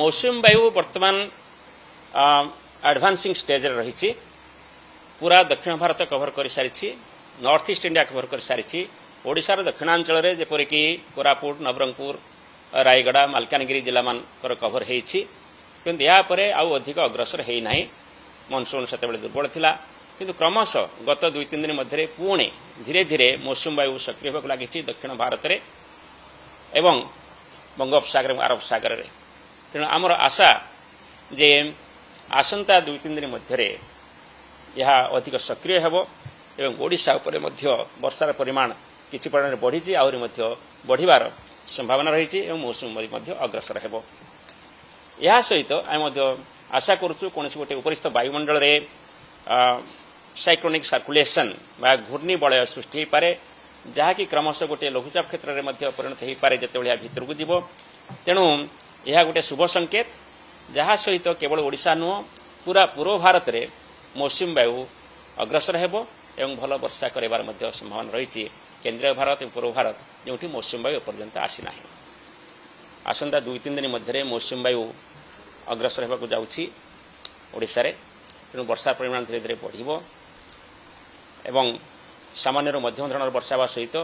मौसुमी वायु बर्तमान advancing stage रे रही पूरा दक्षिण भारत कभर कर सारी नॉर्थ ईस्ट इंडिया कभर कर सारी ओडिशार दक्षिणांचल रे जेपरिक कोरापुट नवरंगपुर रायगड़ा मालकानगिरी जिला मान कभर होती किंतु यापर आउ अधिक अग्रसर है ना मनसून से दुर्बल थिला किंतु क्रमश गत 2-3 दिन मध्य पुणे धीरे धीरे मौसुमी वायु सक्रिय होगा लगी दक्षिण भारत में एवं बंगोपसागर अरब सागर में तेणु आमर आशा जे आसंता 2-3 दिन मध्य यह अधिक सक्रिय होब एवं ओडिशा उपरे मध्य वर्षार परिमाण किछि परिमाण बढ़ी आहरी मध्य बढ़िबार संभावना रही मौसुमी मध्य अग्रसर होब। यह सहित आम आशा करुचु कौन गोटे उपरिस्थ वायुमंडल रे साइक्लोनिक सर्कुलेशन बा घूर्णी बलय सृष्टि हो पारे जहाँकि क्रमश गोटे लघुचाप क्षेत्र में परिणत हो पारे जिते भितर को जीव तेणु यह गोटे शुभ संकेत जहाँ सहित केवल ओडिशा नुह पूरा पूर्व भारत में मौसुमी वायु अग्रसर होब एवं भल वर्षा करार संभावना रही केंद्रीय भारत और पूर्व भारत जो मौसुमी वायु पर्यंत आसीना आसंता 2-3 दिन मध्य मौसुमी वायु अग्रसर होगा जाऊँगी ओडिशा रे तेणु वर्षा परिमाण धीरे धीरे बढ़ एवं सामान्य मध्यम धरण वर्षा हवा सहित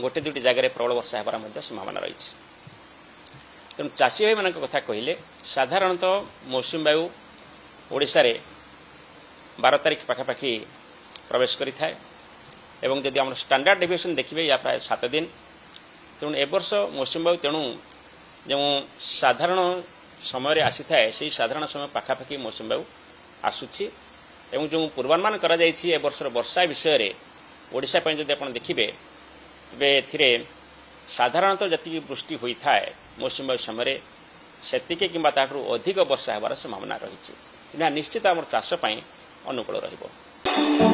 गोटे 2टी जगह प्रबल वर्षा होबार संभावना रही तेणु चाषी भाई मान कथा कहले साधारणतः मौसुमी वायु ओडिशा रे 12 तारिख पाखापाखि प्रवेश करिथाए एवं जदि आम स्टैंडर्ड डेविएशन देखिए या प्राय 7 दिन तेणु ए वर्ष मौसुमी वायु तेणु जो साधारण समय आसी थाए से साधारण समय पाखापाखि मौसुमी वायु आसुची एवं जो पूर्वानुमान करा जायछि ए वर्षर वर्षा विषय रे ओडिशा पय जदि आपण देखिबे तबे एथिरे साधारणतः जति वृष्टि होई थाए मौसुमी वायु समय सेतिके किंबा ताठू अधिक वर्षा होबार संभावना रही निश्चित आम चाष अनुकूल रहिबो।